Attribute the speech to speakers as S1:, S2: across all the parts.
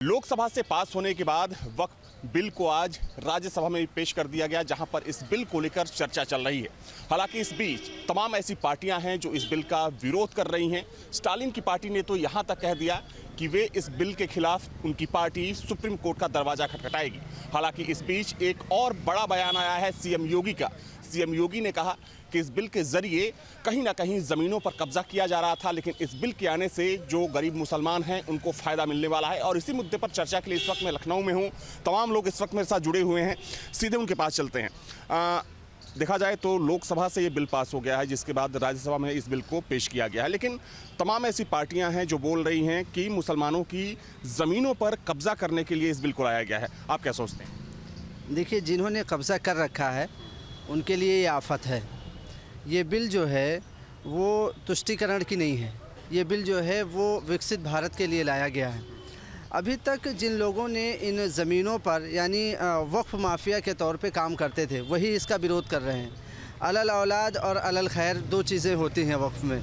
S1: लोकसभा से पास होने के बाद वक्फ बिल को आज राज्यसभा में पेश कर दिया गया, जहां पर इस बिल को लेकर चर्चा चल रही है। हालांकि इस बीच तमाम ऐसी पार्टियां हैं जो इस बिल का विरोध कर रही हैं। स्टालिन की पार्टी ने तो यहां तक कह दिया कि वे इस बिल के खिलाफ उनकी पार्टी सुप्रीम कोर्ट का दरवाजा खटखटाएगी। हालांकि इस बीच एक और बड़ा बयान आया है सीएम योगी का। सीएम योगी ने कहा कि इस बिल के जरिए कहीं ना कहीं ज़मीनों पर कब्जा किया जा रहा था, लेकिन इस बिल के आने से जो गरीब मुसलमान हैं उनको फ़ायदा मिलने वाला है। और इसी मुद्दे पर चर्चा के लिए इस वक्त मैं लखनऊ में हूँ। तमाम लोग इस वक्त मेरे साथ जुड़े हुए हैं, सीधे उनके पास चलते हैं। देखा जाए तो लोकसभा से ये बिल पास हो गया है, जिसके बाद राज्यसभा में इस बिल को पेश किया गया है, लेकिन तमाम ऐसी पार्टियां हैं जो बोल रही हैं कि मुसलमानों की ज़मीनों पर कब्जा करने के लिए इस बिल को लाया गया है। आप क्या सोचते हैं?
S2: देखिए, जिन्होंने कब्ज़ा कर रखा है उनके लिए ये आफत है। ये बिल जो है वो तुष्टीकरण की नहीं है। ये बिल जो है वो विकसित भारत के लिए लाया गया है। अभी तक जिन लोगों ने इन ज़मीनों पर यानी वक्फ माफिया के तौर पे काम करते थे, वही इसका विरोध कर रहे हैं। अलल औलाद और अलल खैर दो चीज़ें होती हैं वक्फ में।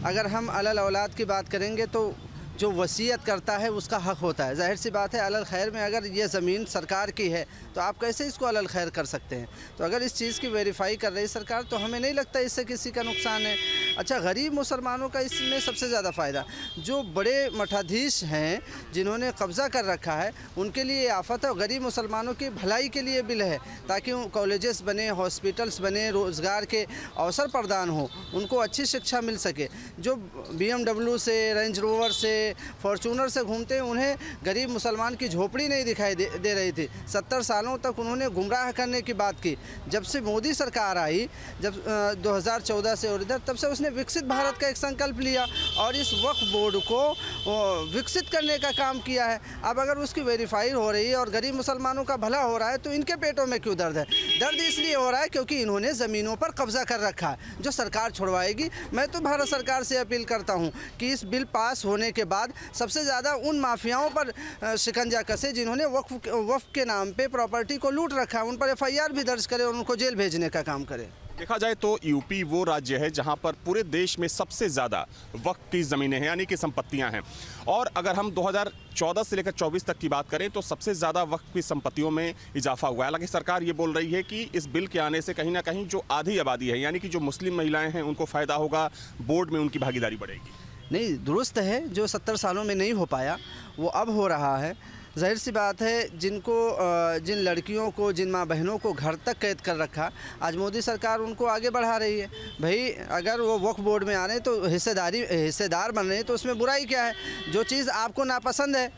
S2: अगर हम अलल औलाद की बात करेंगे तो जो वसीयत करता है उसका हक़ होता है। ज़ाहिर सी बात है, अलल खैर में अगर ये ज़मीन सरकार की है तो आप कैसे इसको अलल खैर कर सकते हैं? तो अगर इस चीज़ की वेरीफाई कर रही सरकार तो हमें नहीं लगता इससे किसी का नुकसान है। अच्छा, गरीब मुसलमानों का इसमें सबसे ज़्यादा फ़ायदा, जो बड़े मठाधीश हैं जिन्होंने कब्ज़ा कर रखा है उनके लिए आफत है। गरीब मुसलमानों की भलाई के लिए बिल है, ताकि कॉलेजेस बने, हॉस्पिटल्स बने, रोज़गार के अवसर प्रदान हो, उनको अच्छी शिक्षा मिल सके। जो BMW से, रेंज रोवर से, फॉर्चूनर से घूमते हैं, उन्हें गरीब मुसलमान की झोपड़ी नहीं दिखाई दे रही थी। 70 सालों तक उन्होंने गुमराह करने की बात की। जब से मोदी सरकार आई, जब 2014 से और इधर, तब से उसने विकसित भारत का एक संकल्प लिया और इस वक्फ बोर्ड को विकसित करने का काम किया है। अब अगर उसकी वेरीफाई हो रही है और गरीब मुसलमानों का भला हो रहा है तो इनके पेटों में क्यों दर्द है? दर्द इसलिए हो रहा है क्योंकि इन्होंने ज़मीनों पर कब्जा कर रखा है, जो सरकार छुड़वाएगी। मैं तो भारत सरकार से अपील करता हूँ कि इस बिल पास होने के बाद सबसे ज़्यादा उन माफियाओं पर शिकंजा कसे जिन्होंने वक्फ के नाम पे प्रॉपर्टी को लूट रखा है। उन पर FIR भी दर्ज करे और उनको जेल भेजने का काम करे।
S1: देखा जाए तो यूपी वो राज्य है जहां पर पूरे देश में सबसे ज़्यादा वक्फ की ज़मीनें हैं, यानी कि संपत्तियां हैं। और अगर हम 2014 से लेकर 24 तक की बात करें तो सबसे ज़्यादा वक्फ की संपत्तियों में इजाफा हुआ है। हालांकि सरकार ये बोल रही है कि इस बिल के आने से कहीं ना कहीं जो आधी आबादी है, यानी कि जो मुस्लिम महिलाएँ हैं, उनको फ़ायदा होगा, बोर्ड में उनकी भागीदारी बढ़ेगी।
S2: नहीं, दुरुस्त है। जो 70 सालों में नहीं हो पाया वो अब हो रहा है। ज़ाहिर सी बात है, जिन लड़कियों को, जिन माँ बहनों को घर तक कैद कर रखा, आज मोदी सरकार उनको आगे बढ़ा रही है। भाई, अगर वो वक्फ बोर्ड में आने तो हिस्सेदार बन रहे हैं तो उसमें बुराई क्या है? जो चीज़ आपको नापसंद है,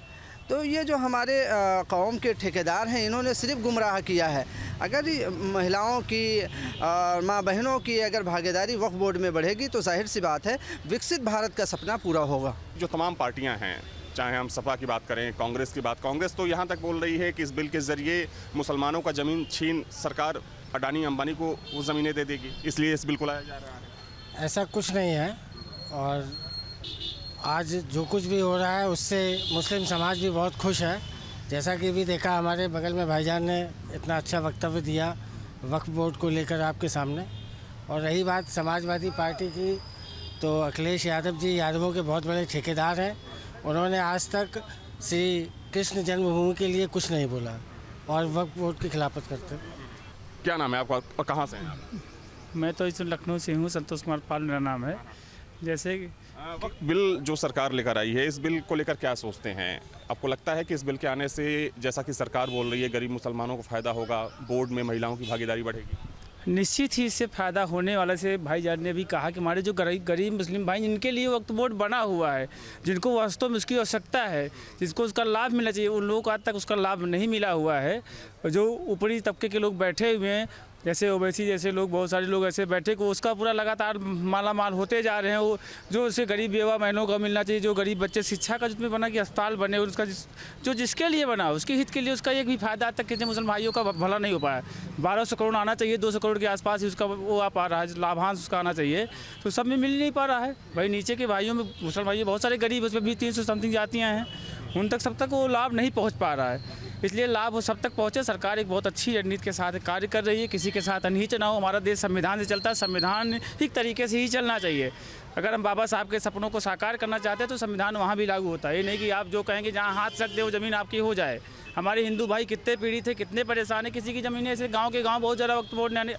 S2: तो ये जो हमारे कौम के ठेकेदार हैं, इन्होंने सिर्फ गुमराह किया है। अगर महिलाओं की और माँ बहनों की अगर भागीदारी वक्फ बोर्ड में बढ़ेगी तो जाहिर सी बात है विकसित भारत का सपना पूरा होगा।
S1: जो तमाम पार्टियां हैं, चाहे हम सपा की बात करें, कांग्रेस की बात, कांग्रेस तो यहाँ तक बोल रही है कि इस बिल के ज़रिए मुसलमानों का ज़मीन छीन सरकार अडानी अंबानी को वो ज़मीनें दे देगी, इसलिए इस बिल को लाया जा रहा है।
S3: ऐसा कुछ नहीं है। और आज जो कुछ भी हो रहा है उससे मुस्लिम समाज भी बहुत खुश है। जैसा कि भी देखा, हमारे बगल में भाईजान ने इतना अच्छा वक्तव्य दिया वक्फ बोर्ड को लेकर आपके सामने। और रही बात समाजवादी पार्टी की, तो अखिलेश यादव जी यादवों के बहुत बड़े ठेकेदार हैं। उन्होंने आज तक श्री कृष्ण जन्मभूमि के लिए कुछ नहीं बोला और वक्फ बोर्ड की खिलाफत करते।
S1: क्या नाम है आपका और कहाँ से हैं आप?
S4: मैं तो इस लखनऊ से हूँ, संतोष कुमार पाल मेरा नाम है। जैसे
S1: वक्फ बिल जो सरकार लेकर आई है, इस बिल को लेकर क्या सोचते हैं? आपको लगता है कि इस बिल के आने से, जैसा कि सरकार बोल रही है, गरीब मुसलमानों को फ़ायदा होगा, बोर्ड में महिलाओं की भागीदारी बढ़ेगी?
S4: निश्चित ही इससे फ़ायदा होने वाला से भाईजान ने भी कहा कि हमारे जो गरीब मुस्लिम भाई, इनके लिए वक्फ बोर्ड बना हुआ है, जिनको वास्तव में उसकी आवश्यकता है, जिसको उसका लाभ मिलना चाहिए, उन लोगों को आज तक उसका लाभ नहीं मिला हुआ है। जो ऊपरी तबके के लोग बैठे हुए हैं, जैसे ओवैसी जैसे लोग, बहुत सारे लोग ऐसे बैठे को उसका पूरा लगातार माला माल होते जा रहे हैं। वो जो उसे गरीब बेवा बहनों को मिलना चाहिए, जो गरीब बच्चे, शिक्षा का जिसमें बना कि अस्पताल बने, और उसका जो जिसके लिए बना, उसके हित के लिए उसका एक भी फ़ायदा आज तक कितने मुसलमान भाइयों का भला नहीं हो पाया। 1200 करोड़ आना चाहिए, 200 करोड़ के आसपास ही उसका वो आ पा रहा है, लाभांश उसका आना चाहिए, तो सब में मिल नहीं पा रहा है। भाई, नीचे के भाइयों में मुसलमान भाई बहुत सारे गरीब, उसमें भी 300 समथिंग जातियाँ हैं, उन तक सब तक वो लाभ नहीं पहुँच पा रहा है। इसलिए लाभ वो सब तक पहुँचे। सरकार एक बहुत अच्छी रणनीति के साथ कार्य कर रही है। किसी के साथ अनहीच ना हो। हमारा देश संविधान से चलता है, संवैधानिक तरीके से ही चलना चाहिए। अगर हम बाबा साहब के सपनों को साकार करना चाहते हैं तो संविधान वहाँ भी लागू होता है। ये नहीं कि आप जो कहेंगे जहाँ हाथ रख दे वो ज़मीन आपकी हो जाए। हमारे हिंदू भाई कितने पीड़ित थे, कितने परेशान हैं, किसी की ज़मीन ऐसे गाँव के गाँव बहुत ज़्यादा वक्त बोर्ड ने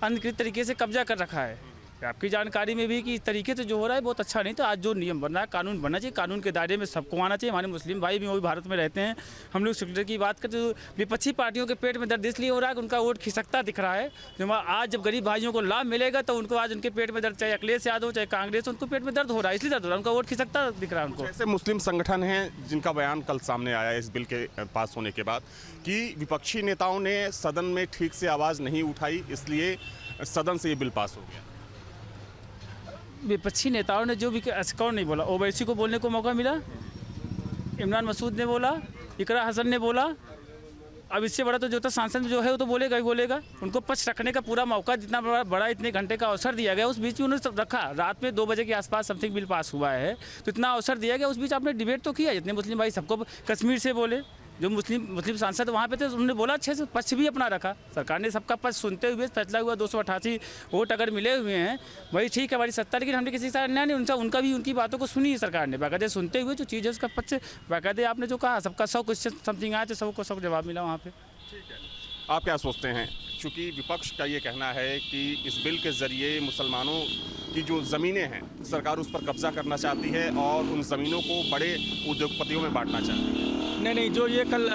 S4: अनधिकृत तरीके से कब्जा कर रखा है। आपकी जानकारी में भी कि इस तरीके से जो हो रहा है बहुत अच्छा नहीं। तो आज जो नियम बन रहा है, कानून बनना चाहिए, कानून के दायरे में सबको आना चाहिए। हमारे मुस्लिम भाई भी वो भी भारत में रहते हैं। हम लोग सेक्युलर की बात करते तो विपक्षी पार्टियों के पेट में दर्द इसलिए हो रहा है कि उनका वोट खिसकता दिख रहा है। जो आज जब गरीब भाइयों को लाभ मिलेगा तो उनको आज उनके पेट में दर्द, चाहे अखिलेश यादव चाहे कांग्रेस, उनको पेट में दर्द हो रहा है, इसलिए दर्द हो रहा है, उनका वोट खिसकता दिख रहा है उनको।
S1: ऐसे मुस्लिम संगठन हैं जिनका बयान कल सामने आया इस बिल के पास होने के बाद कि विपक्षी नेताओं ने सदन में ठीक से आवाज़ नहीं उठाई, इसलिए सदन से ये बिल पास हो गया।
S4: विपक्षी नेताओं ने जो भी, कौन नहीं बोला, ओवैसी को बोलने को मौका मिला, इमरान मसूद ने बोला, इकरा हसन ने बोला। अब इससे बड़ा तो जो था सांसद जो है वो तो बोलेगा ही बोलेगा। उनको पक्ष रखने का पूरा मौका, जितना बड़ा इतने घंटे का अवसर दिया गया, उस बीच में उन्होंने रखा। रात में 2 बजे के आसपास समथिंग बिल पास हुआ है, तो इतना अवसर दिया गया, उस बीच आपने डिबेट तो किया। जितने मुस्लिम भाई सबको, कश्मीर से बोले, जो मुस्लिम सांसद वहाँ पे थे उन्होंने बोला अच्छे से, पक्ष भी अपना रखा। सरकार ने सबका पक्ष सुनते हुए फैसला हुआ। 288 वोट अगर मिले हुए हैं वही ठीक है, हमारी सत्ता, लेकिन हमने किसी से अन्याय नहीं, उनका भी उनकी बातों को सुनी सरकार ने बाकायदे, सुनते हुए जो चीज़ है उसका पक्ष बाकायदे आपने जो कहा, सबका 100 क्वेश्चन समथिंग आया तो 100 को 100 जवाब मिला वहाँ पे।
S1: आप क्या सोचते हैं? चूँकि विपक्ष का ये कहना है कि इस बिल के ज़रिए मुसलमानों की जो ज़मीनें हैं सरकार उस पर कब्जा करना चाहती है और उन ज़मीनों को बड़े उद्योगपतियों में बांटना चाहती है।
S5: नहीं, जो ये कल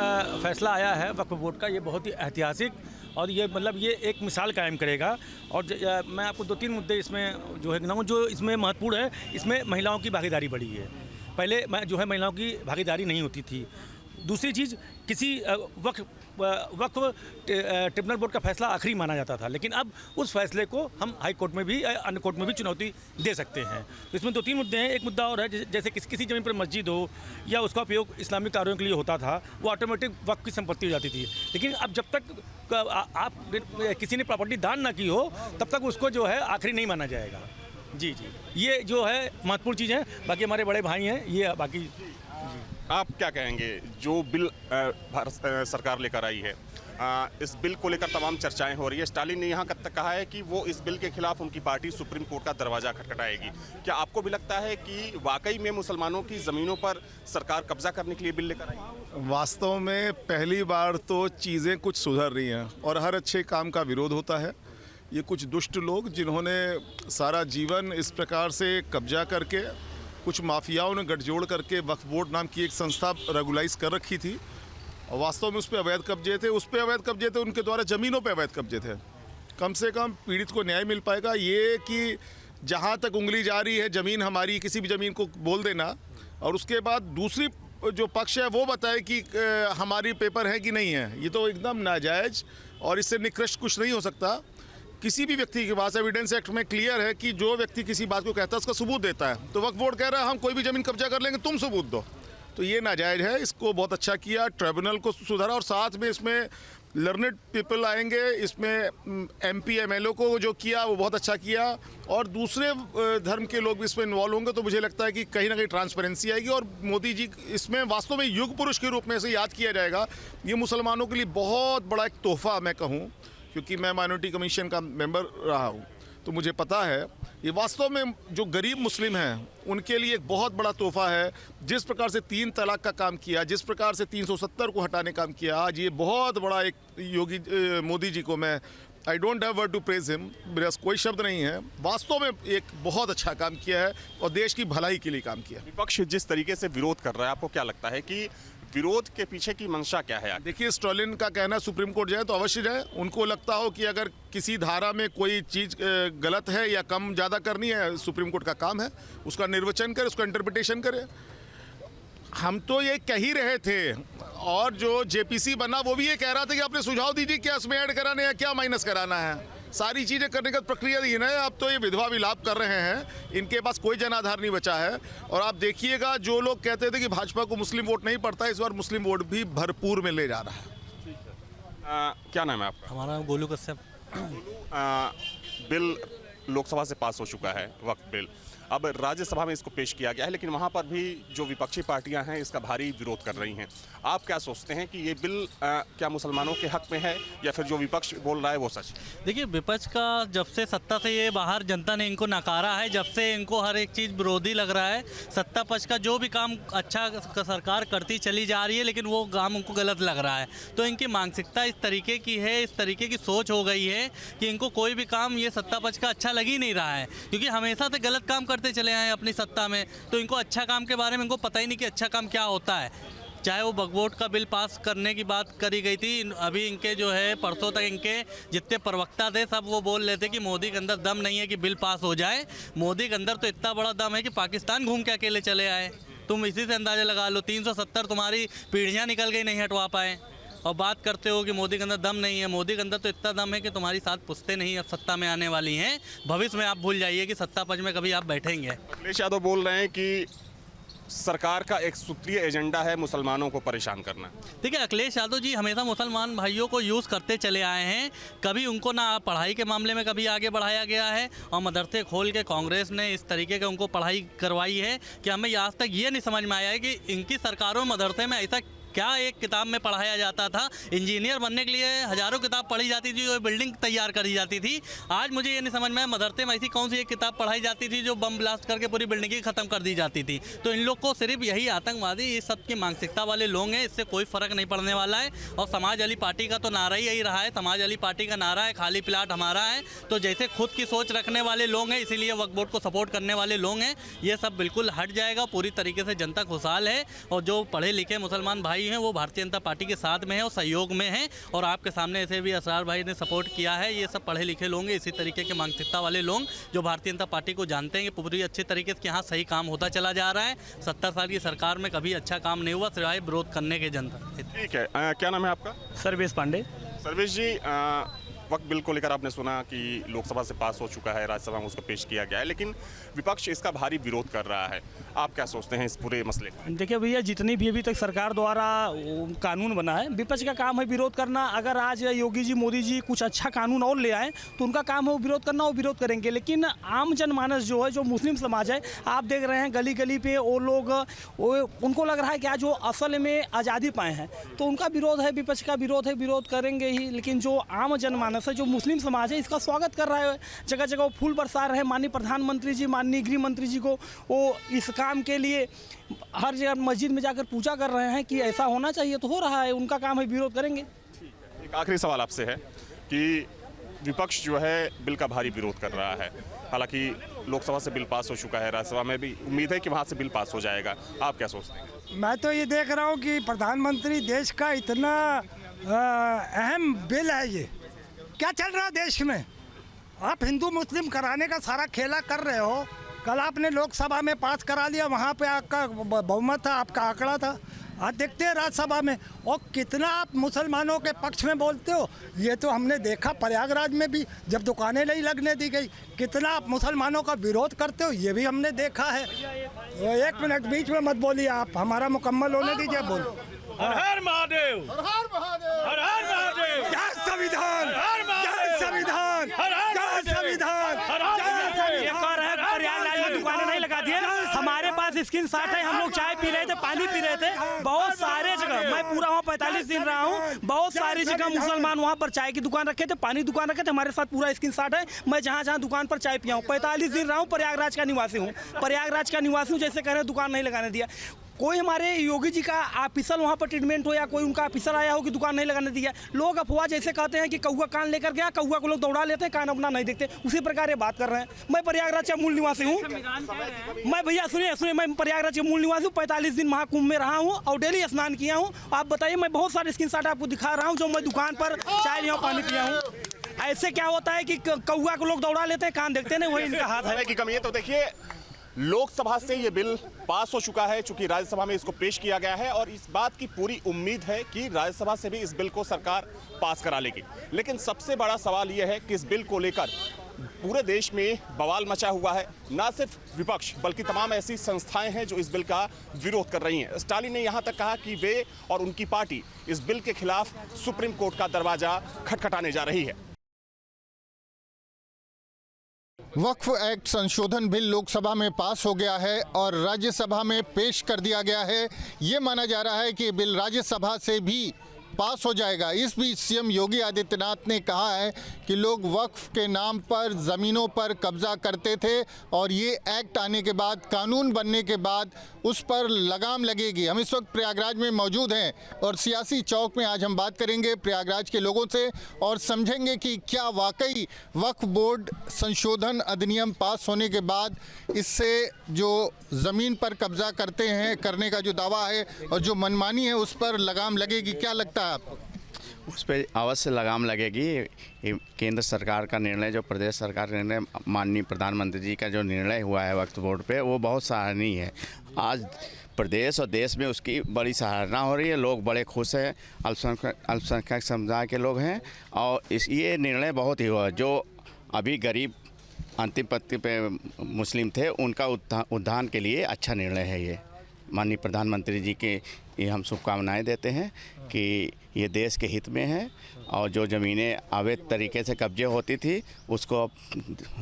S5: फैसला आया है वक्फ बोर्ड का, ये बहुत ही ऐतिहासिक और ये मतलब ये एक मिसाल कायम करेगा। और मैं आपको 2-3 मुद्दे इसमें जो है गिनाऊँ जो इसमें महत्वपूर्ण है। इसमें महिलाओं की भागीदारी बढ़ी है। पहले जो है महिलाओं की भागीदारी नहीं होती थी। दूसरी चीज़, किसी वक्फ ट्रिब्यूनल बोर्ड का फैसला आखिरी माना जाता था, लेकिन अब उस फैसले को हम हाई कोर्ट में भी, अन्य कोर्ट में भी चुनौती दे सकते हैं। तो इसमें 2-3 मुद्दे हैं। एक मुद्दा और है, जैसे किसी ज़मीन पर मस्जिद हो या उसका उपयोग इस्लामिक कार्यों के लिए होता था, वो ऑटोमेटिक वक्फ की संपत्ति हो जाती थी। लेकिन अब जब तक आप किसी ने प्रॉपर्टी दान ना की हो तब तक उसको जो है आखिरी नहीं माना जाएगा। जी, ये जो है महत्वपूर्ण चीज़ है। बाकी हमारे बड़े भाई हैं, ये बाकी।
S1: आप क्या कहेंगे जो बिल भारत सरकार लेकर आई है? इस बिल को लेकर तमाम चर्चाएं हो रही है। स्टालिन ने यहाँ तक कहा है कि वो इस बिल के खिलाफ उनकी पार्टी सुप्रीम कोर्ट का दरवाजा खटखटाएगी। क्या आपको भी लगता है कि वाकई में मुसलमानों की ज़मीनों पर सरकार कब्जा करने के लिए बिल लेकर आई?
S6: वास्तव में पहली बार तो चीज़ें कुछ सुधर रही हैं और हर अच्छे काम का विरोध होता है। ये कुछ दुष्ट लोग जिन्होंने सारा जीवन इस प्रकार से कब्जा करके, कुछ माफियाओं ने गठजोड़ करके वक्फ बोर्ड नाम की एक संस्था रेगुलाइज कर रखी थी और वास्तव में उस पर अवैध कब्जे थे, उनके द्वारा ज़मीनों पे अवैध कब्जे थे। कम से कम पीड़ित को न्याय मिल पाएगा। ये कि जहाँ तक उंगली जा रही है ज़मीन हमारी, किसी भी ज़मीन को बोल देना और उसके बाद दूसरी जो पक्ष है वो बताए कि हमारी पेपर है कि नहीं है, ये तो एकदम नाजायज़ और इससे निकृष्ट कुछ नहीं हो सकता। किसी भी व्यक्ति के पास एविडेंस एक्ट में क्लियर है कि जो व्यक्ति किसी बात को कहता है उसका सबूत देता है। तो वक्फ बोर्ड कह रहा है हम कोई भी ज़मीन कब्जा कर लेंगे, तुम सबूत दो, तो ये नाजायज़ है। इसको बहुत अच्छा किया, ट्रिब्यूनल को सुधारा और साथ में इसमें लर्नेड पीपल आएंगे, इसमें MP MLO को जो किया वो बहुत अच्छा किया और दूसरे धर्म के लोग भी इसमें इन्वॉल्व होंगे। तो मुझे लगता है कि कहीं ना कहीं ट्रांसपेरेंसी आएगी और मोदी जी इसमें वास्तव में युग पुरुष के रूप में से याद किया जाएगा। ये मुसलमानों के लिए बहुत बड़ा एक तोहफा मैं कहूँ, क्योंकि मैं माइनॉरिटी कमीशन का मेंबर रहा हूँ तो मुझे पता है ये वास्तव में जो गरीब मुस्लिम हैं उनके लिए एक बहुत बड़ा तोहफा है। जिस प्रकार से 3 तलाक का काम किया, जिस प्रकार से 370 को हटाने का काम किया, आज ये बहुत बड़ा एक मोदी जी को मैं I don't have word to praise him, मेरा कोई शब्द नहीं है। वास्तव में एक बहुत अच्छा काम किया है और देश की भलाई के लिए काम किया।
S1: विपक्ष जिस तरीके से विरोध कर रहा है, आपको क्या लगता है कि विरोध के पीछे की मंशा क्या है?
S6: देखिए, स्टालिन का कहना सुप्रीम कोर्ट जाए तो अवश्य जाए। उनको लगता हो कि अगर किसी धारा में कोई चीज़ गलत है या कम ज़्यादा करनी है, सुप्रीम कोर्ट का काम है, उसका निर्वचन करे, उसका इंटरप्रिटेशन करे। हम तो ये कह ही रहे थे और जो JPC बना वो भी ये कह रहा था कि आपने सुझाव दीजिए क्या इसमें ऐड कराना है, क्या माइनस कराना है। सारी चीज़ें करने का प्रक्रिया दी है। अब तो ये विधवा विलाप कर रहे हैं, इनके पास कोई जनाधार नहीं बचा है। और आप देखिएगा, जो लोग कहते थे कि भाजपा को मुस्लिम वोट नहीं पड़ता, इस बार मुस्लिम वोट भी भरपूर में ले जा रहा है।
S1: क्या नाम है आपका?
S7: हमारा नाम गोलू कश्यप।
S1: बिल लोकसभा से पास हो चुका है, वक्फ बिल। अब राज्यसभा में इसको पेश किया गया है, लेकिन वहाँ पर भी जो विपक्षी पार्टियां हैं इसका भारी विरोध कर रही हैं। आप क्या सोचते हैं कि ये बिल क्या मुसलमानों के हक में है या फिर जो विपक्ष बोल रहा है वो सच?
S7: देखिए, विपक्ष का जब से सत्ता से ये बाहर जनता ने इनको नकारा है, जब से इनको हर एक चीज़ विरोधी लग रहा है। सत्ता पक्ष का जो भी काम अच्छा सरकार करती चली जा रही है, लेकिन वो काम उनको गलत लग रहा है। तो इनकी मानसिकता इस तरीके की है, इस तरीके की सोच हो गई है कि इनको कोई भी काम ये सत्ता पक्ष का अच्छा लग ही नहीं रहा है, क्योंकि हमेशा से गलत काम करते चले आए हैं अपनी सत्ता में। तो इनको अच्छा काम के बारे में इनको पता ही नहीं कि अच्छा काम क्या होता है। चाहे वो वक्फ बोर्ड का बिल पास करने की बात करी गई थी, अभी इनके जो है परसों तक इनके जितने प्रवक्ता थे सब वो बोल रहे थे कि मोदी के अंदर दम नहीं है कि बिल पास हो जाए। मोदी के अंदर तो इतना बड़ा दम है कि पाकिस्तान घूम के अकेले चले आए। तुम इसी से अंदाज़ा लगा लो, 370 तुम्हारी पीढ़ियाँ निकल गई, नहीं हटवा पाए। और बात करते हो कि मोदी के अंदर दम नहीं है। मोदी के अंदर तो इतना दम है कि तुम्हारी 7 पुश्तें नहीं अब सत्ता में आने वाली हैं। भविष्य में आप भूल जाइए कि सत्ता पक्ष में कभी आप बैठेंगे।
S1: अखिलेश यादव बोल रहे हैं कि सरकार का एक सूत्रीय एजेंडा है मुसलमानों को परेशान करना।
S7: देखिए, अखिलेश यादव जी हमेशा मुसलमान भाइयों को यूज़ करते चले आए हैं। कभी उनको ना पढ़ाई के मामले में कभी आगे बढ़ाया गया है, और मदरसे खोल के कांग्रेस ने इस तरीके के उनको पढ़ाई करवाई है कि हमें आज तक ये नहीं समझ में आया है कि इनकी सरकारों मदरसे में ऐसा क्या एक किताब में पढ़ाया जाता था। इंजीनियर बनने के लिए हज़ारों किताब पढ़ी जाती थी, जो बिल्डिंग तैयार करी जाती थी। आज मुझे ये नहीं समझ में आया मदरसे में ऐसी कौन सी एक किताब पढ़ाई जाती थी जो बम ब्लास्ट करके पूरी बिल्डिंग ही ख़त्म कर दी जाती थी। तो इन लोग को सिर्फ यही आतंकवादी ये सब की मानसिकता वाले लोग हैं, इससे कोई फ़र्क नहीं पड़ने वाला है। और समाज वाली पार्टी का तो नारा ही यही रहा है, समाज वाली पार्टी का नारा है खाली प्लाट हमारा है। तो जैसे खुद की सोच रखने वाले लोग हैं, इसीलिए वक्फ बोर्ड को सपोर्ट करने वाले लोग हैं, ये सब बिल्कुल हट जाएगा। पूरी तरीके से जनता खुशहाल है, और जो पढ़े लिखे मुसलमान भाई हैं वो भारतीय जनता पार्टी के साथ में है और सहयोग में है। और आपके सामने ऐसे भी असरार भाई ने सपोर्ट किया है। ये सब पढ़े लिखे लोग हैं, इसी तरीके के मानसिकता वाले लोग जो भारतीय जनता पार्टी को जानते हैं कि पूरी अच्छे तरीके से यहाँ सही काम होता चला जा रहा है। 70 साल की सरकार में कभी अच्छा काम नहीं हुआ सिवाय विरोध करने के जनता।
S1: ठीक है, क्या नाम है आपका?
S5: सर्वेश पांडे।
S1: सर्वेश जी, वक्त बिल को लेकर आपने सुना कि लोकसभा से पास हो चुका है, राज्यसभा में उसको पेश किया गया है, लेकिन विपक्ष इसका भारी विरोध कर रहा है। आप क्या सोचते हैं इस पूरे मसले का?
S8: देखिए भैया, जितनी भी अभी तक सरकार द्वारा कानून बना है, विपक्ष का काम है विरोध करना। अगर आज योगी जी मोदी जी कुछ अच्छा कानून और ले आए तो उनका काम है वो विरोध करना, वो विरोध करेंगे। लेकिन आम जनमानस जो है, जो मुस्लिम समाज है, आप देख रहे हैं गली गली पे वो लोग, उनको लग रहा है कि आज वो असल में आज़ादी पाए हैं, तो उनका विरोध है, विपक्ष का विरोध है, विरोध करेंगे ही। लेकिन जो आम जनमानस है, जो मुस्लिम समाज है, इसका स्वागत कर रहा है। जगह जगह वो फूल बरसा रहे हैं। माननीय प्रधानमंत्री जी, माननीय गृह मंत्री जी को वो इस काम के लिए हर जगह मस्जिद में जाकर पूजा कर रहे हैं कि ऐसा होना चाहिए, तो हो रहा है। उनका काम है, विरोध करेंगे।
S1: एक आखिरी सवाल आपसे है कि विपक्ष जो है बिल का भारी विरोध कर रहा है, हालांकि लोकसभा से बिल पास हो चुका है, राज्यसभा में भी उम्मीद है कि वहाँ से बिल पास हो जाएगा। आप क्या सोचते हैं?
S9: मैं तो ये देख रहा हूँ कि प्रधानमंत्री देश का इतना अहम बिल है, ये क्या चल रहा है देश में। आप हिंदू मुस्लिम कराने का सारा खेला कर रहे हो। कल आपने लोकसभा में पास करा लिया, वहाँ पे आपका बहुमत था, आपका आंकड़ा था। आज देखते हैं राज्यसभा में, और कितना आप मुसलमानों के पक्ष में बोलते हो। ये तो हमने देखा प्रयागराज में भी, जब दुकानें नहीं लगने दी गई, कितना आप मुसलमानों का विरोध करते हो, ये भी हमने देखा है। 1 मिनट बीच में मत बोलिए, आप हमारा मुकम्मल होने दीजिए। बोलो।
S5: हर हर महादेव, हर हर महादेव, हर हर महादेव,
S9: जय संविधान, जय संविधान, जय संविधान।
S8: एक और है, प्रयागराज में दुकानें नहीं लगा दिए। हमारे पास स्क्रीन शॉट है, हम लोग चाय पी रहे थे, पानी पी रहे थे, बहुत सारे जगह, मैं पूरा वहाँ 45 दिन रहा हूँ, बहुत सारी जगह मुसलमान वहाँ पर चाय की दुकान रखे थे, पानी दुकान रखे थे। हमारे साथ पूरा स्क्रीन शॉट है। मैं जहाँ जहाँ दुकान पर चाय पिया हूँ, 45 दिन रहा हूँ, प्रयागराज का निवासी हूँ। प्रयागराज का निवासी हूँ, जैसे कह रहे हैं दुकान नहीं लगाने दिया। कोई हमारे योगी जी का ऑफिसर वहाँ पर ट्रीटमेंट हो, या कोई उनका ऑफिसर आया हो कि दुकान नहीं लगाने दिया। लोग अफवाह जैसे कहते हैं कि कौआ कान लेकर गया, कौआ को लोग दौड़ा लेते हैं, कान अपना नहीं देखते, उसी प्रकार ये बात कर रहे हैं। मैं प्रयागराज का मूल निवासी हूँ। मैं भैया सुनिए, मैं प्रयागराज के मूल निवासी हूँ। 45 दिन महाकुंभ में रहा हूँ और डेली स्नान किया हूँ। आप बताइए, मैं बहुत सारे स्क्रीनशॉट आपको दिखा रहा हूँ, जो मैं दुकान पर चाय लिया, पानी पिया हूँ। ऐसे क्या होता है कि कौआ को लोग दौड़ा लेते हैं, कान देखते नहीं, वही इनका हाथ है
S1: की कमी है। तो देखिए, लोकसभा से ये बिल पास हो चुका है, चूंकि राज्यसभा में इसको पेश किया गया है, और इस बात की पूरी उम्मीद है कि राज्यसभा से भी इस बिल को सरकार पास करा लेगी। लेकिन सबसे बड़ा सवाल यह है कि इस बिल को लेकर पूरे देश में बवाल मचा हुआ है। ना सिर्फ विपक्ष बल्कि तमाम ऐसी संस्थाएं हैं जो इस बिल का विरोध कर रही हैं। स्टालिन ने यहां तक कहा कि वे और उनकी पार्टी इस बिल के खिलाफ सुप्रीम कोर्ट का दरवाजा खटखटाने जा रही है।
S10: वक्फ एक्ट संशोधन बिल लोकसभा में पास हो गया है और राज्यसभा में पेश कर दिया गया है। ये माना जा रहा है कि बिल राज्यसभा से भी पास हो जाएगा। इस बीच सीएम योगी आदित्यनाथ ने कहा है कि लोग वक्फ के नाम पर ज़मीनों पर कब्जा करते थे और ये एक्ट आने के बाद, कानून बनने के बाद उस पर लगाम लगेगी। हम इस वक्त प्रयागराज में मौजूद हैं और सियासी चौक में आज हम बात करेंगे प्रयागराज के लोगों से और समझेंगे कि क्या वाकई वक्फ बोर्ड संशोधन अधिनियम पास होने के बाद इससे जो ज़मीन पर कब्जा करते हैं, करने का जो दावा है और जो मनमानी है उस पर लगाम लगेगी। क्या लगता है आपको?
S11: उस पर अवश्य लगाम लगेगी। केंद्र सरकार का निर्णय, जो प्रदेश सरकार निर्णय, माननीय प्रधानमंत्री जी का जो निर्णय हुआ है वक्फ बोर्ड पे, वो बहुत सराहनीय है। आज प्रदेश और देश में उसकी बड़ी सराहना हो रही है। लोग बड़े खुश हैं, अल्पसंख्यक समुदाय के लोग हैं और ये निर्णय बहुत ही हुआ। जो अभी गरीब अंतिम पंक्ति पे मुस्लिम थे, उनका उत्थान के लिए अच्छा निर्णय है ये। माननीय प्रधानमंत्री जी के ये हम शुभकामनाएं देते हैं कि ये देश के हित में है और जो ज़मीनें अवैध तरीके से कब्जे होती थी उसको अब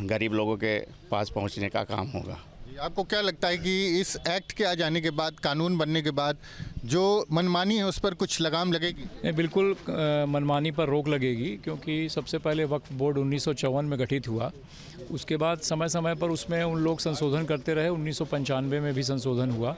S11: गरीब लोगों के पास पहुंचने का काम होगा।
S10: आपको क्या लगता है कि इस एक्ट के आ जाने के बाद, कानून बनने के बाद जो मनमानी है उस पर कुछ लगाम लगेगी?
S12: नहीं, बिल्कुल मनमानी पर रोक लगेगी, क्योंकि सबसे पहले वक्फ बोर्ड 1954 में गठित हुआ। उसके बाद समय समय पर उसमें उन लोग संशोधन करते रहे। 1995 में भी संशोधन हुआ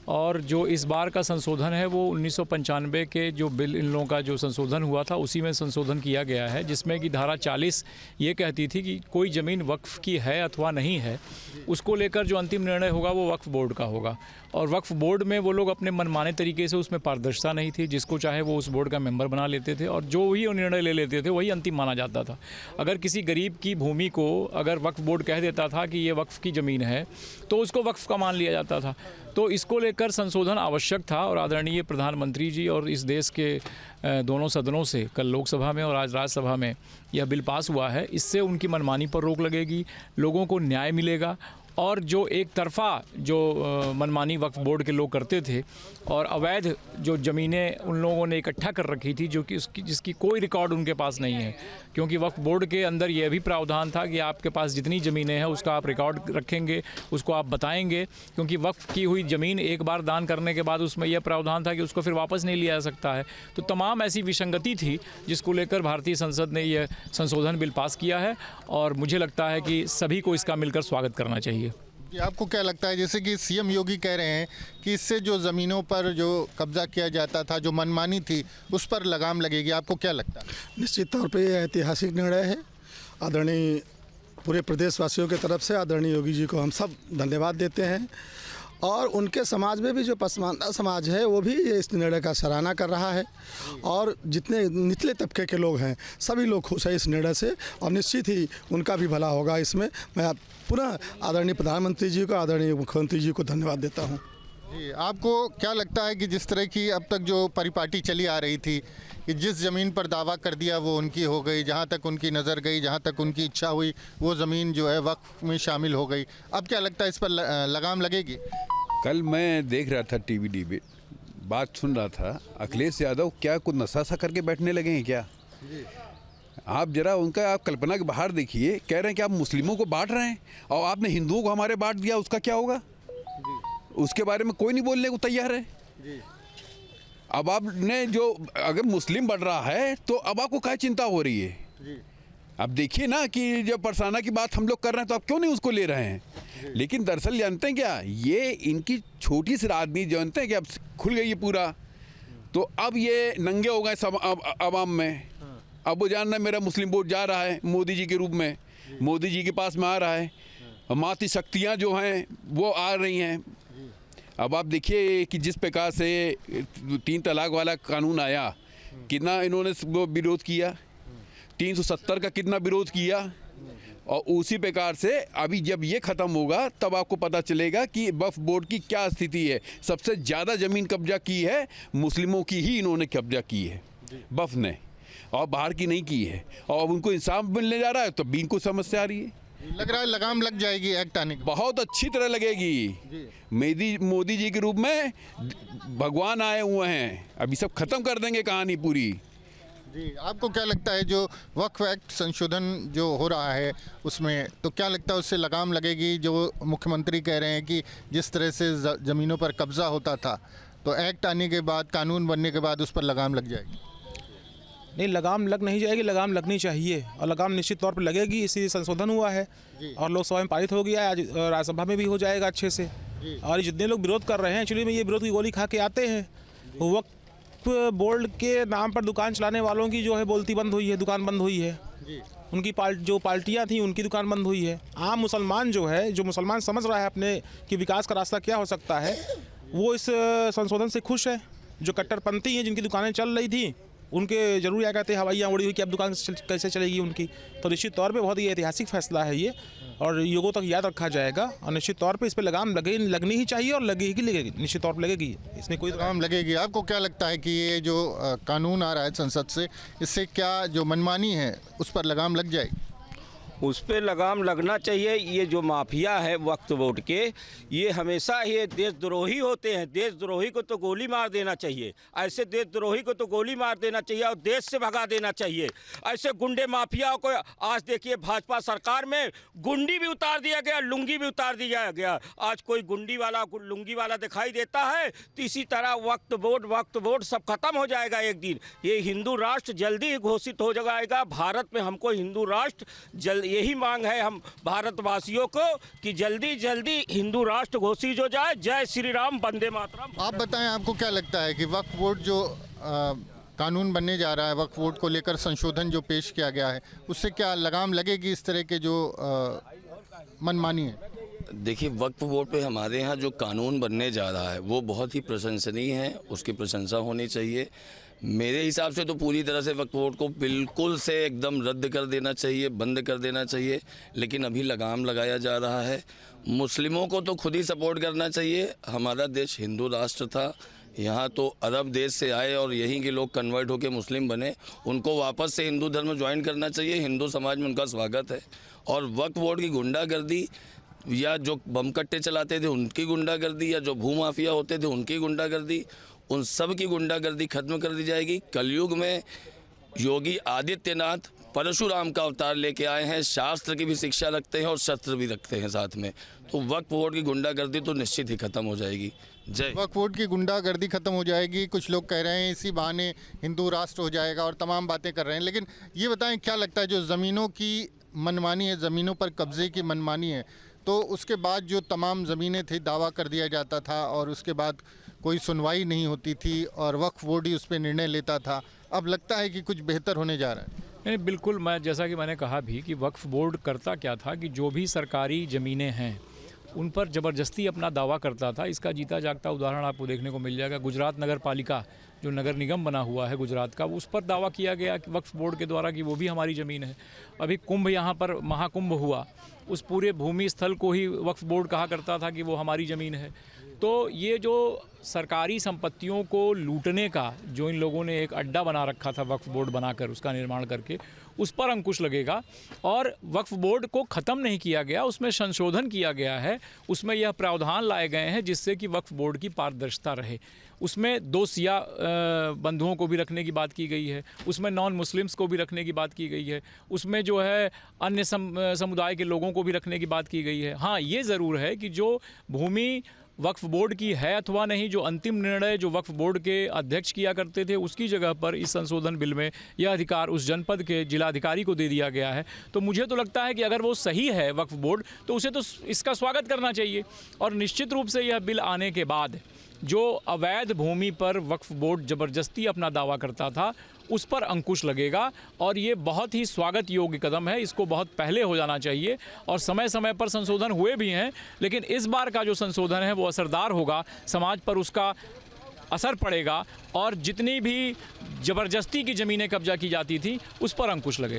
S12: और जो इस बार का संशोधन है वो 1995 के जो बिल, इन लोगों का जो संशोधन हुआ था उसी में संशोधन किया गया है, जिसमें कि धारा 40 ये कहती थी कि कोई ज़मीन वक्फ की है अथवा नहीं है, उसको लेकर जो अंतिम निर्णय होगा वो वक्फ बोर्ड का होगा। और वक्फ बोर्ड में वो लोग अपने मनमाने तरीके से, उसमें पारदर्शिता नहीं थी, जिसको चाहे वो उस बोर्ड का मेंबर बना लेते थे और जो भी निर्णय ले लेते थे वही अंतिम माना जाता था। अगर किसी गरीब की भूमि को अगर वक्फ बोर्ड कह देता था कि ये वक्फ की ज़मीन है तो उसको वक्फ का मान लिया जाता था। तो इसको लेकर संशोधन आवश्यक था और आदरणीय प्रधानमंत्री जी और इस देश के दोनों सदनों से, कल लोकसभा में और आज राज्यसभा में यह बिल पास हुआ है। इससे उनकी मनमानी पर रोक लगेगी, लोगों को न्याय मिलेगा और जो एक तरफा जो मनमानी वक्फ बोर्ड के लोग करते थे और अवैध जो ज़मीनें उन लोगों ने इकट्ठा कर रखी थी, जो कि जिसकी कोई रिकॉर्ड उनके पास नहीं है, क्योंकि वक्फ बोर्ड के अंदर यह भी प्रावधान था कि आपके पास जितनी ज़मीनें हैं उसका आप रिकॉर्ड रखेंगे, उसको आप बताएंगे, क्योंकि वक्फ की हुई ज़मीन एक बार दान करने के बाद उसमें यह प्रावधान था कि उसको फिर वापस नहीं लिया जा सकता है। तो तमाम ऐसी विसंगति थी जिसको लेकर भारतीय संसद ने यह संशोधन बिल पास किया है और मुझे लगता है कि सभी को इसका मिलकर स्वागत करना चाहिए।
S10: आपको क्या लगता है, जैसे कि सीएम योगी कह रहे हैं कि इससे जो ज़मीनों पर जो कब्जा किया जाता था, जो मनमानी थी, उस पर लगाम लगेगी, आपको क्या लगता है?
S13: निश्चित तौर पे यह ऐतिहासिक निर्णय है। आदरणीय पूरे प्रदेशवासियों की तरफ से आदरणीय योगी जी को हम सब धन्यवाद देते हैं और उनके समाज में भी जो पसमानदा समाज है वो भी इस निर्णय का सराहना कर रहा है और जितने निचले तबके के लोग हैं सभी लोग खुश हैं इस निर्णय से और निश्चित ही उनका भी भला होगा। इसमें मैं पुनः आदरणीय प्रधानमंत्री जी को, आदरणीय मुख्यमंत्री जी को धन्यवाद देता हूँ।
S10: जी, आपको क्या लगता है कि जिस तरह की अब तक जो परिपाटी चली आ रही थी कि जिस ज़मीन पर दावा कर दिया वो उनकी हो गई, जहाँ तक उनकी नज़र गई, जहाँ तक उनकी इच्छा हुई वो ज़मीन जो है वक्फ में शामिल हो गई, अब क्या लगता है इस पर लगाम लगेगी?
S14: कल मैं देख रहा था टीवी पे, बात सुन रहा था, अखिलेश यादव क्या कुछ नशा सा करके बैठने लगे हैं क्या? आप जरा उनका आप कल्पना के बाहर देखिए, कह रहे हैं कि आप मुस्लिमों को बांट रहे हैं और आपने हिंदुओं को हमारे बांट दिया, उसका क्या होगा? उसके बारे में कोई नहीं बोलने को तैयार है। अब आपने जो अगर मुस्लिम बढ़ रहा है तो अब आपको क्या चिंता हो रही है? अब देखिए ना कि जब परसाना की बात हम लोग कर रहे हैं तो आप क्यों नहीं उसको ले रहे हैं? लेकिन दरअसल जानते हैं क्या, ये इनकी छोटी सी राजनीति जानते हैं कि अब खुल गई है पूरा, तो अब ये नंगे हो गए सब आवाम में। अब वो जानना मेरा मुस्लिम वोट जा रहा है मोदी जी के रूप में, मोदी जी के पास में आ रहा है, मातृ शक्तियाँ जो हैं वो आ रही हैं। अब आप देखिए कि जिस प्रकार से 3 तलाक वाला कानून आया, कितना इन्होंने वो विरोध किया, 370 का कितना विरोध किया और उसी प्रकार से अभी जब ये ख़त्म होगा तब आपको पता चलेगा कि वक्फ बोर्ड की क्या स्थिति है। सबसे ज़्यादा ज़मीन कब्जा की है मुस्लिमों की ही इन्होंने कब्जा की है वक्फ ने, और बाहर की नहीं की है, और अब उनको इंसाफ मिलने जा रहा है तो भी इनको समस्या आ रही है।
S10: लग रहा है लगाम लग जाएगी एक्ट आने की,
S14: बहुत अच्छी तरह लगेगी। मोदी जी के रूप में भगवान आए हुए हैं, अभी सब खत्म कर देंगे कहानी पूरी।
S10: जी, आपको क्या लगता है जो वक्फ एक्ट संशोधन जो हो रहा है उसमें, तो क्या लगता है उससे लगाम लगेगी? जो मुख्यमंत्री कह रहे हैं कि जिस तरह से ज़मीनों पर कब्ज़ा होता था, तो एक्ट आने के बाद, कानून बनने के बाद उस पर लगाम लग जाएगी।
S15: नहीं, लगाम लग नहीं जाएगी, लगाम लगनी चाहिए और लगाम निश्चित तौर पर लगेगी। इसी संशोधन हुआ है और लोकसभा में पारित हो गया है, आज राज्यसभा में भी हो जाएगा अच्छे से। और जितने लोग विरोध कर रहे हैं, एक्चुअली में ये विरोध की गोली खा के आते हैं। वक्फ बोर्ड के नाम पर दुकान चलाने वालों की जो है बोलती बंद हुई है, दुकान बंद हुई है। उनकी जो पार्टियां थी उनकी दुकान बंद हुई है। आम मुसलमान जो है, जो मुसलमान समझ रहा है अपने कि विकास का रास्ता क्या हो सकता है, वो इस संशोधन से खुश है। जो कट्टरपंथी हैं, जिनकी दुकानें चल रही थी, उनके जरूर क्या कहते हैं हवाइयाँ उड़ी हुई कि अब दुकान कैसे चलेगी उनकी। तो निश्चित तौर पे बहुत ही ऐतिहासिक फैसला है ये और युगों तक याद रखा जाएगा। और निश्चित तौर पे इस पर लगाम लगनी ही चाहिए और लगेगी, निश्चित तौर पर लगेगी, इसमें कोई
S10: लगाम लगेगी। आपको क्या लगता है कि ये जो कानून आ रहा है संसद से, इससे क्या जो मनमानी है उस पर लगाम लग जाएगी?
S16: उस पर लगाम लगना चाहिए। ये जो माफिया है वक्फ बोर्ड के, ये हमेशा ये देशद्रोही होते हैं। देशद्रोही को तो गोली मार देना चाहिए, ऐसे देशद्रोही को तो गोली मार देना चाहिए और देश से भगा देना चाहिए। ऐसे गुंडे माफियाओं को आज देखिए भाजपा सरकार में गुंडी भी उतार दिया गया, लुंगी भी उतार दिया गया। आज कोई गुंडी वाला लुंगी वाला दिखाई देता है तो इसी तरह वक्फ बोर्ड सब खत्म हो जाएगा एक दिन। ये हिंदू राष्ट्र जल्दी घोषित हो जाएगा। भारत में हमको हिंदू राष्ट्र यही मांग है हम भारतवासियों को कि जल्दी जल्दी हिंदू राष्ट्र घोषित हो जाए। जय श्री राम, वंदे मातरम।
S10: आप बताएं, आपको क्या लगता है कि वक्फ बोर्ड जो कानून बनने जा रहा है, वक्फ बोर्ड को लेकर संशोधन जो पेश किया गया है, उससे क्या लगाम लगेगी इस तरह के जो मनमानी है?
S17: देखिए, वक्फ बोर्ड पे हमारे यहाँ जो कानून बनने जा रहा है वो बहुत ही प्रशंसनीय है, उसकी प्रशंसा होनी चाहिए। मेरे हिसाब से तो पूरी तरह से वक्फ बोर्ड को बिल्कुल से एकदम रद्द कर देना चाहिए, बंद कर देना चाहिए, लेकिन अभी लगाम लगाया जा रहा है। मुस्लिमों को तो खुद ही सपोर्ट करना चाहिए। हमारा देश हिंदू राष्ट्र था, यहाँ तो अरब देश से आए और यहीं के लोग कन्वर्ट होकर मुस्लिम बने, उनको वापस से हिंदू धर्म ज्वाइन करना चाहिए। हिंदू समाज में उनका स्वागत है। और वक्फ बोर्ड की गुंडागर्दी या जो बम कट्टे चलाते थे उनकी गुंडागर्दी या जो भूमाफिया होते थे उनकी गुंडागर्दी, उन सब की गुंडागर्दी खत्म कर दी जाएगी। कलयुग में योगी आदित्यनाथ परशुराम का अवतार लेके आए हैं, शास्त्र की भी शिक्षा रखते हैं और शस्त्र भी रखते हैं साथ में। तो वक्फ बोर्ड की गुंडागर्दी तो निश्चित ही खत्म हो जाएगी। जय।
S10: वक्फ बोर्ड की गुंडागर्दी खत्म हो जाएगी, कुछ लोग कह रहे हैं इसी बहाने हिंदू राष्ट्र हो जाएगा और तमाम बातें कर रहे हैं। लेकिन ये बताएं, क्या लगता है जो ज़मीनों की मनमानी है, ज़मीनों पर कब्जे की मनमानी है, तो उसके बाद जो तमाम ज़मीनें थी दावा कर दिया जाता था और उसके बाद कोई सुनवाई नहीं होती थी और वक्फ बोर्ड ही उस पर निर्णय लेता था। अब लगता है कि कुछ बेहतर होने जा रहा है।
S12: नहीं, बिल्कुल। मैं जैसा कि मैंने कहा भी कि वक्फ बोर्ड करता क्या था कि जो भी सरकारी ज़मीनें हैं उन पर ज़बरदस्ती अपना दावा करता था। इसका जीता जागता उदाहरण आपको देखने को मिल जाएगा। गुजरात नगर पालिका जो नगर निगम बना हुआ है गुजरात का, उस पर दावा किया गया कि वक्फ बोर्ड के द्वारा कि वो भी हमारी ज़मीन है। अभी कुंभ यहाँ पर महाकुंभ हुआ, उस पूरे भूमि स्थल को ही वक्फ बोर्ड कहा करता था कि वो हमारी ज़मीन है। तो ये जो सरकारी संपत्तियों को लूटने का जो इन लोगों ने एक अड्डा बना रखा था वक्फ बोर्ड बनाकर, उसका निर्माण करके, उस पर अंकुश लगेगा। और वक्फ बोर्ड को ख़त्म नहीं किया गया, उसमें संशोधन किया गया है। उसमें यह प्रावधान लाए गए हैं जिससे कि वक्फ बोर्ड की पारदर्शिता रहे। उसमें 2 सिया बंधुओं को भी रखने की बात की गई है, उसमें नॉन मुस्लिम्स को भी रखने की बात की गई है, उसमें जो है अन्य समुदाय के लोगों को भी रखने की बात की गई है। हाँ, ये ज़रूर है कि जो भूमि वक्फ बोर्ड की है अथवा नहीं, जो अंतिम निर्णय जो वक्फ बोर्ड के अध्यक्ष किया करते थे, उसकी जगह पर इस संशोधन बिल में यह अधिकार उस जनपद के जिलाधिकारी को दे दिया गया है। तो मुझे तो लगता है कि अगर वो सही है वक्फ बोर्ड, तो उसे तो इसका स्वागत करना चाहिए। और निश्चित रूप से यह बिल आने के बाद जो अवैध भूमि पर वक्फ बोर्ड ज़बरदस्ती अपना दावा करता था, उस पर अंकुश लगेगा। और ये बहुत ही स्वागत योग्य कदम है। इसको बहुत पहले हो जाना चाहिए और समय समय पर संशोधन हुए भी हैं, लेकिन इस बार का जो संशोधन है वो असरदार होगा, समाज पर उसका असर पड़ेगा और जितनी भी ज़बरदस्ती की ज़मीनें कब्जा की जाती थी उस पर अंकुश लगेगा।